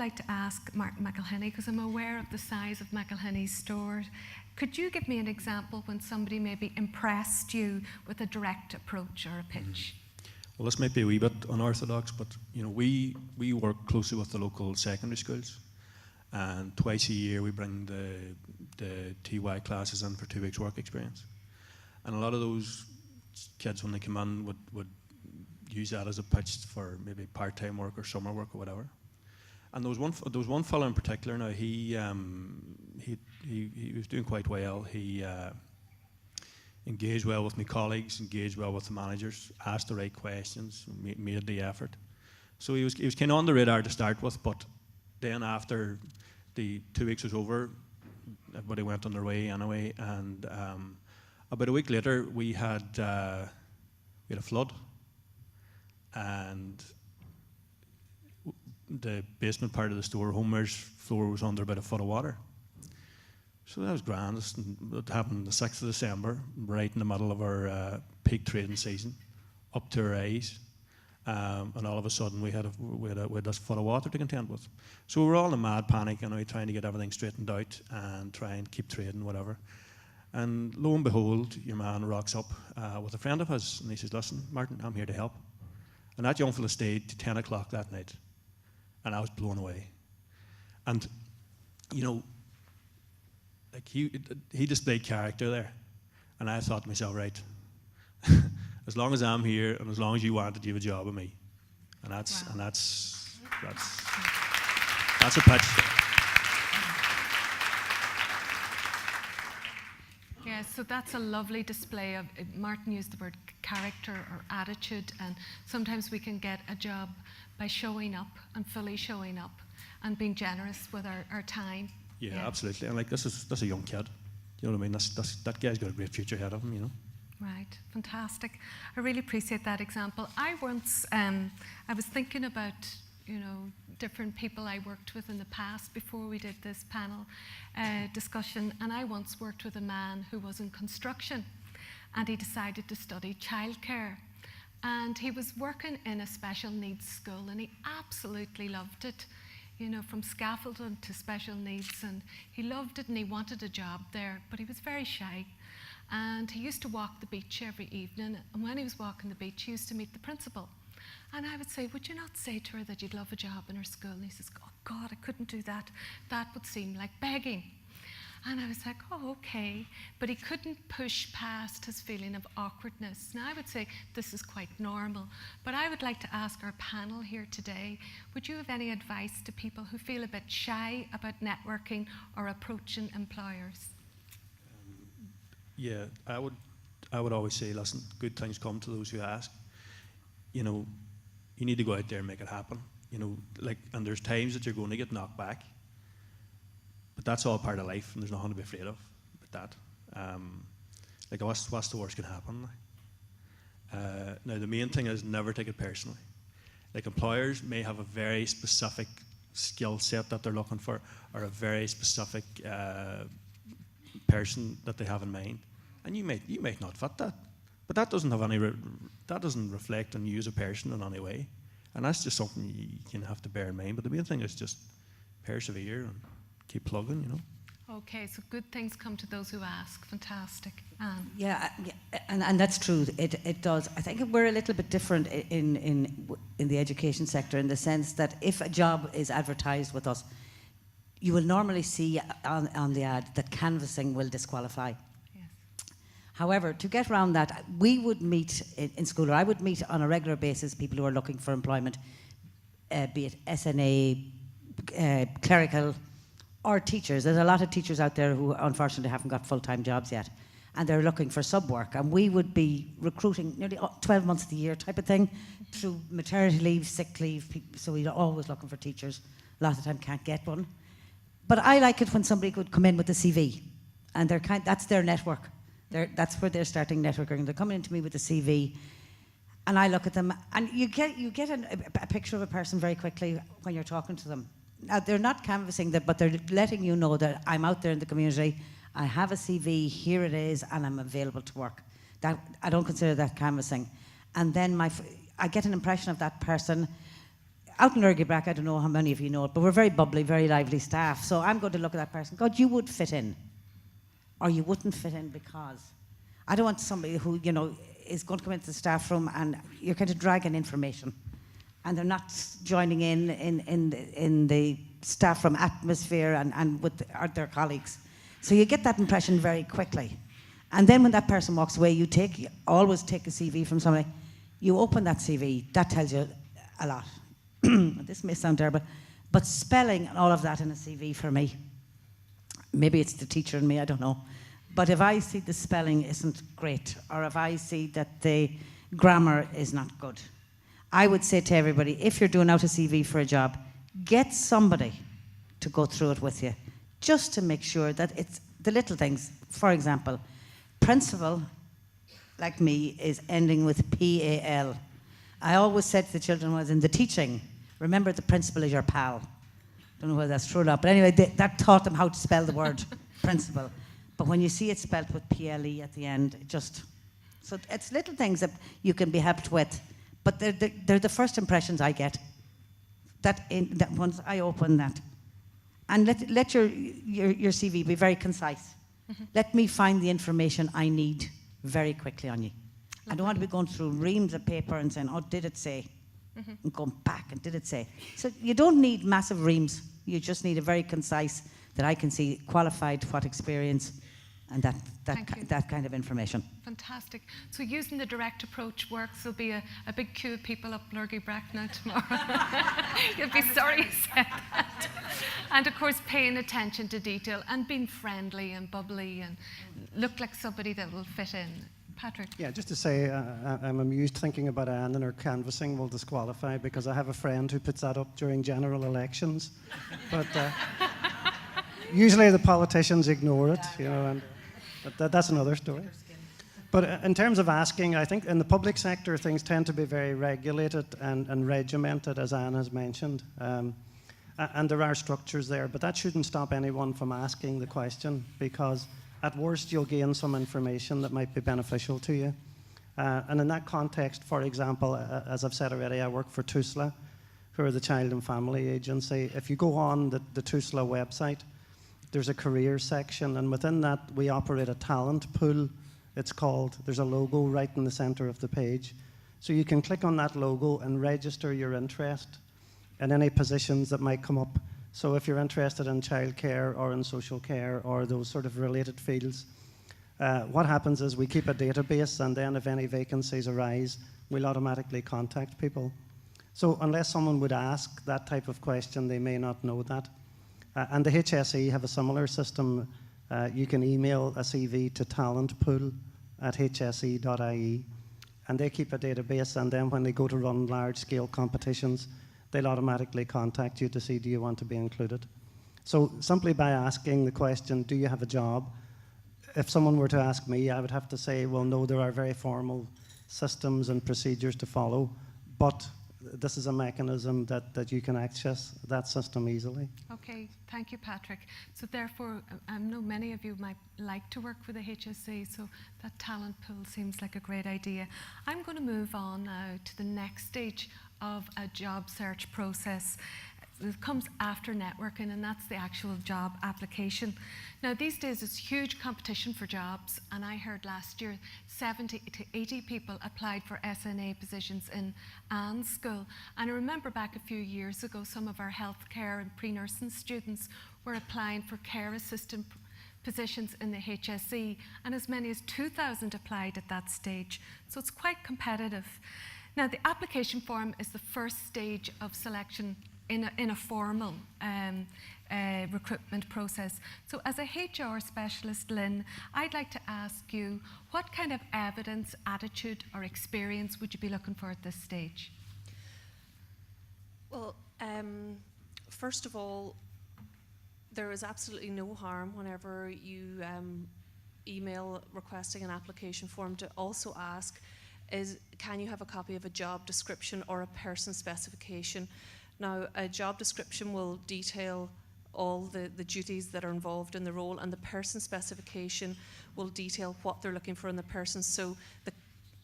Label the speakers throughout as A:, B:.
A: like to ask Martin McElhinney, because I'm aware of the size of McElhinney's store. Could you give me an example when somebody maybe impressed you with a direct approach or a pitch?
B: Well, this might be a wee bit unorthodox, but we work closely with the local secondary schools, and twice a year we bring the TY classes in for 2 weeks work experience. And a lot of those kids, when they come in, would use that as a pitch for maybe part-time work or summer work or whatever. And there was one fellow in particular. Now he was doing quite well. He engaged well with my colleagues, engaged well with the managers, asked the right questions, made the effort. So he was kind of on the radar to start with, but then after the 2 weeks was over, everybody went on their way anyway. And about a week later, we had a flood, and the basement part of the store, Homer's floor, was under about a foot of water. So that was grand. It happened the 6th of December, right in the middle of our peak trading season, up to our eyes. And all of a sudden we had this foot of water to contend with. So we were all in a mad panic, trying to get everything straightened out and try and keep trading, whatever. And lo and behold, your man rocks up with a friend of his, and he says, "Listen, Martin, I'm here to help." And that young fella stayed to 10 o'clock that night, and I was blown away. And, like he displayed character there, and I thought to myself, right, as long as I'm here and as long as you want it, you have a job with me, and that's a pitch.
A: Yeah, so that's a lovely display of, Martin used the word character or attitude, and sometimes we can get a job by showing up and fully showing up and being generous with our time.
B: Yeah, absolutely. And like this is a young kid. You know what I mean? That guy's got a great future ahead of him,
A: Right, fantastic. I really appreciate that example. I once, I was thinking about, different people I worked with in the past before we did this panel discussion, and I once worked with a man who was in construction, and he decided to study childcare. And he was working in a special needs school, and he absolutely loved it, from scaffolding to special needs, and he loved it and he wanted a job there, but he was very shy. And he used to walk the beach every evening, and when he was walking the beach, he used to meet the principal. And I would say, "Would you not say to her that you'd love a job in her school?" And he says, "Oh God, I couldn't do that. That would seem like begging." And I was like, "Oh, okay." But he couldn't push past his feeling of awkwardness. Now I would say this is quite normal, but I would like to ask our panel here today, would you have any advice to people who feel a bit shy about networking or approaching employers?
B: Yeah, I would always say, listen, good things come to those who ask. You need to go out there and make it happen. And there's times that you're going to get knocked back, but that's all part of life, and there's nothing to be afraid of with that. What's the worst can happen? Now the main thing is never take it personally. Like, employers may have a very specific skill set that they're looking for, or a very specific person that they have in mind, and you might not fit that, but that doesn't have any that doesn't reflect on you as a person in any way, and that's just something you can have to bear in mind. But the main thing is just persevere and keep plugging.
A: Okay, so good things come to those who ask. Fantastic.
C: Yeah, and that's true. It does. I think we're a little bit different in the education sector, in the sense that if a job is advertised with us, you will normally see on the ad that canvassing will disqualify.
A: Yes.
C: However, to get around that, we would meet in school, or I would meet on a regular basis people who are looking for employment, be it SNA, clerical, or teachers. There's a lot of teachers out there who unfortunately haven't got full-time jobs yet, and they're looking for sub work, and we would be recruiting nearly 12 months of the year type of thing, through maternity leave, sick leave, so we're always looking for teachers. A lot of the time can't get one. But I like it when somebody could come in with a CV, and that's their network. That's where they're starting networking. They're coming into me with a CV, and I look at them, and you get a picture of a person very quickly when you're talking to them. Now, they're not canvassing that, but they're letting you know that I'm out there in the community, I have a CV, here it is, and I'm available to work. That, I don't consider that canvassing. And then I get an impression of that person. out in Lurgybrack, I don't know how many of you know it, but we're very bubbly, very lively staff. So I'm going to look at that person. God, you would fit in. Or you wouldn't fit in because. I don't want somebody who, you know, is going to come into the staff room and you're kind of dragging information. And they're not joining in the staff room atmosphere and with their colleagues. So you get that impression very quickly. And then when that person walks away, you always take a CV from somebody. You open that CV, that tells you a lot. This may sound terrible, but spelling and all of that in a CV for me, maybe it's the teacher in me, I don't know. But if I see the spelling isn't great, or if I see that the grammar is not good, I would say to everybody, if you're doing out a CV for a job, get somebody to go through it with you, just to make sure that it's the little things. For example, principal, like me, is ending with P-A-L. I always said to the children when I was in the teaching, remember the principal is your pal. Don't know whether that's true or not, but anyway, that taught them how to spell the word principal. But when you see it spelled with P-L-E at the end, so it's little things that you can be helped with, but they're the first impressions I get. That once I open that, and let your CV be very concise. Mm-hmm. Let me find the information I need very quickly on you. Lovely. I don't want to be going through reams of paper and saying, oh, did it say? Mm-hmm. And going back, and did it say? So you don't need massive reams. You just need a very concise, that I can see qualified, what experience, and that kind of information.
A: Fantastic. So using the direct approach works. There'll be a big queue of people up Lurgybrack now tomorrow. You'll be sorry you said that. And of course, paying attention to detail and being friendly and bubbly and look like somebody that will fit in. Patrick?
D: Yeah, just to say, I'm amused thinking about Anne and her canvassing will disqualify, because I have a friend who puts that up during general elections. But usually the politicians ignore it, you know, but that's another story. But in terms of asking, I think in the public sector things tend to be very regulated and regimented, as Anne has mentioned. And there are structures there, but that shouldn't stop anyone from asking the question, because at worst you'll gain some information that might be beneficial to you. And in that context, for example, as I've said already, I work for TUSLA, who are the Child and Family Agency. If you go on the TUSLA website, there's a career section, and within that we operate a talent pool, it's called. There's a logo right in the centre of the page. So you can click on that logo and register your interest in any positions that might come up. So if you're interested in childcare or in social care or those sort of related fields, what happens is we keep a database, and then if any vacancies arise, we'll automatically contact people. So unless someone would ask that type of question, they may not know that. And the HSE have a similar system. You can email a CV to talentpool@hse.ie, and they keep a database, and then when they go to run large-scale competitions, they'll automatically contact you to see, do you want to be included? So simply by asking the question, do you have a job? If someone were to ask me, I would have to say, well, no, there are very formal systems and procedures to follow, but this is a mechanism that you can access that system easily.
A: Okay, thank you, Patrick. So therefore, I know many of you might like to work with the HSE, so that talent pool seems like a great idea. I'm going to move on now to the next stage of a job search process. It comes after networking, and that's the actual job application. Now, these days, it's huge competition for jobs, and I heard last year 70 to 80 people applied for SNA positions in Anne's school. And I remember back a few years ago, some of our healthcare and pre-nursing students were applying for care assistant positions in the HSE, and as many as 2,000 applied at that stage. So it's quite competitive. Now, the application form is the first stage of selection in a formal recruitment process. So as a HR specialist, Lynn, I'd like to ask you, what kind of evidence, attitude or experience would you be looking for at this stage?
E: Well, first of all, there is absolutely no harm whenever you email requesting an application form to also ask, can you have a copy of a job description or a person specification? Now, a job description will detail all the duties that are involved in the role, and the person specification will detail what they're looking for in the person. So the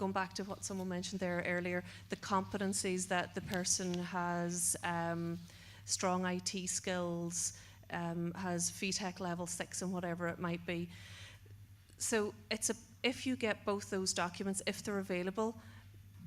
E: going back to what someone mentioned there earlier, the competencies that the person has, strong IT skills, has VTech level 6 and whatever it might be. So if you get both those documents, if they're available,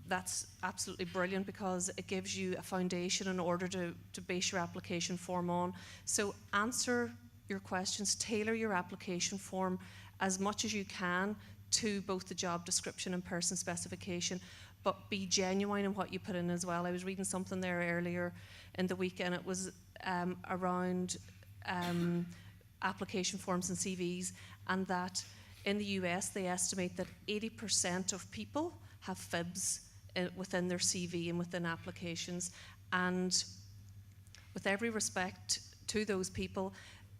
E: that's absolutely brilliant, because it gives you a foundation in order to base your application form on. So answer your questions, tailor your application form as much as you can to both the job description and person specification, but be genuine in what you put in as well. I was reading something there earlier in the week, and it was around application forms and CVs, and that in the US they estimate that 80% of people have fibs within their CV and within applications. And with every respect to those people,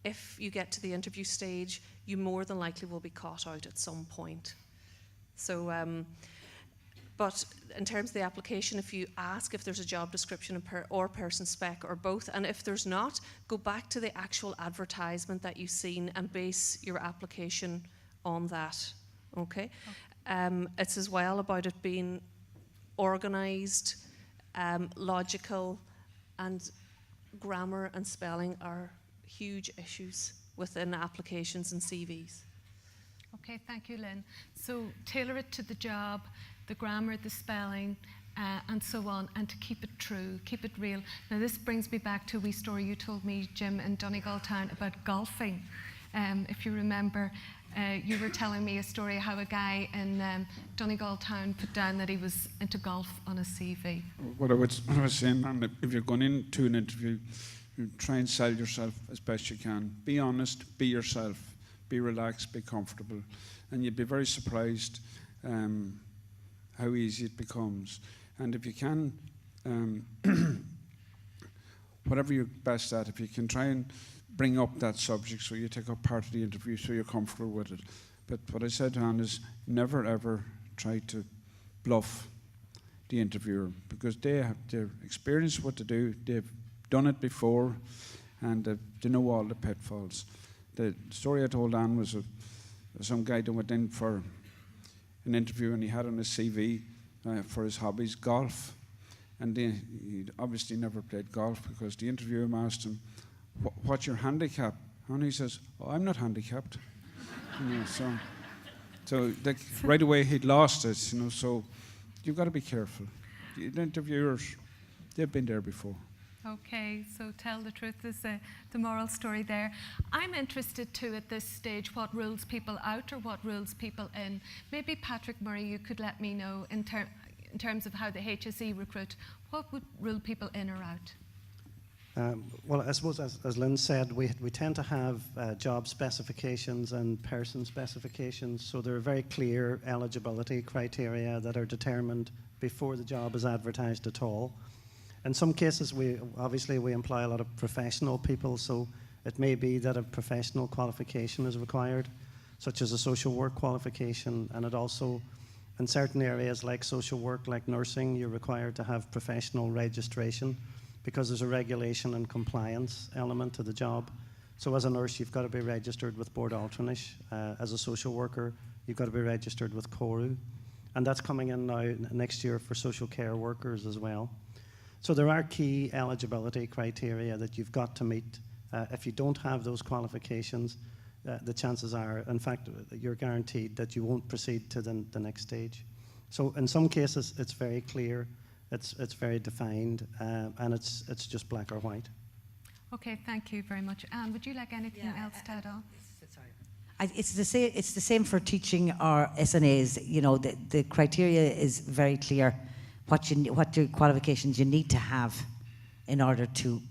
E: if you get to the interview stage, you more than likely will be caught out at some point. So, but in terms of the application, if you ask if there's a job description or person spec or both, and if there's not, go back to the actual advertisement that you've seen and base your application on that, okay? It's as well about it being organised, logical, and grammar and spelling are huge issues within applications and CVs.
A: Okay, thank you, Lynn. So tailor it to the job, the grammar, the spelling, and so on, and to keep it true, keep it real. Now this brings me back to a wee story you told me, Jim, in Donegal Town about golfing. If you remember, you were telling me a story how a guy in Donegal Town put down that he was into golf on his CV.
F: What I was saying, and if you're going into an interview, you try and sell yourself as best you can. Be honest, be yourself, be relaxed, be comfortable, and you'd be very surprised how easy it becomes. And if you can, whatever you're best at, if you can try and bring up that subject so you take up part of the interview so you're comfortable with it. But what I said to Anne is never ever try to bluff the interviewer, because they have their experience what to do, they've done it before, and they know all the pitfalls. The story I told Anne was of some guy that went in for an interview, and he had on his CV for his hobbies golf, and he obviously never played golf, because the interviewer asked him, "What's your handicap?" And he says, "Oh, I'm not handicapped." You know, so like, right away he'd lost it. You know, so you've got to be careful. The interviewers, they've been there before.
A: Okay, so tell the truth is the moral story there. I'm interested too at this stage what rules people out or what rules people in. Maybe Patrick Murray, you could let me know in terms of how the HSE recruit, what would rule people in or out?
D: Well, I suppose, as Lynn said, we tend to have job specifications and person specifications, so there are very clear eligibility criteria that are determined before the job is advertised at all. In some cases, we employ a lot of professional people, so it may be that a professional qualification is required, such as a social work qualification, and it also, in certain areas like social work, like nursing, you're required to have professional registration, because there's a regulation and compliance element to the job. So as a nurse, you've got to be registered with Board Alternate. As a social worker, you've got to be registered with CORU. And that's coming in now next year for social care workers as well. So there are key eligibility criteria that you've got to meet. If you don't have those qualifications, the chances are, in fact, you're guaranteed that you won't proceed to the next stage. So in some cases, it's very clear. It's very defined, and it's just black or white.
A: Okay, thank you very much. Anne, would you like anything else to add on?
C: It's the same for teaching our SNAs. You know, the criteria is very clear. What qualifications you need to have in order to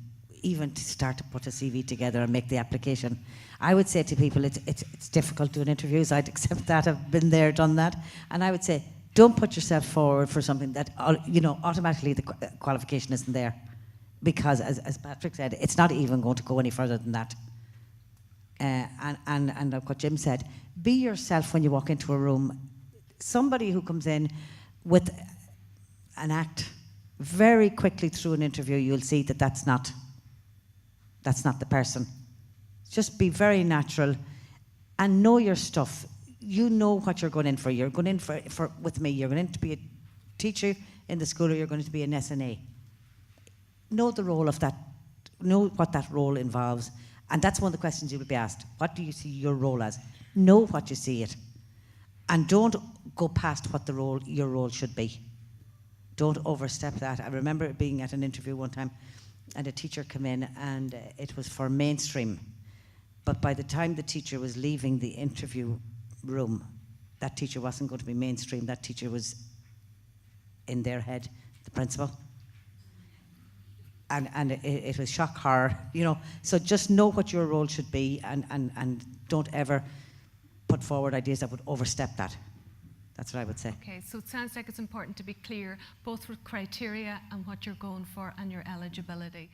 C: even to start to put a CV together and make the application. I would say to people, it's difficult doing interviews. I'd accept that. I've been there, done that, and I would say, don't put yourself forward for something that, you know, automatically the qualification isn't there. Because, as Patrick said, it's not even going to go any further than that. And like what Jim said, be yourself when you walk into a room. Somebody who comes in with an act, very quickly through an interview, you'll see that that's not the person. Just be very natural and know your stuff. you know what you're going in for. You're going in for with me, you're going in to be a teacher in the school, or you're going to be an SNA. Know the role of that, know what that role involves. And that's one of the questions you will be asked. What do you see your role as? Know what you see it. And don't go past what your role should be. Don't overstep that. I remember being at an interview one time and a teacher came in and it was for mainstream. But by the time the teacher was leaving the interview room, that teacher wasn't going to be mainstream. That teacher was, in their head, the principal. And it was shock horror, you know. So just know what your role should be and don't ever put forward ideas that would overstep that. That's what I would say.
A: Okay, so it sounds like it's important to be clear, both with criteria and what you're going for and your eligibility.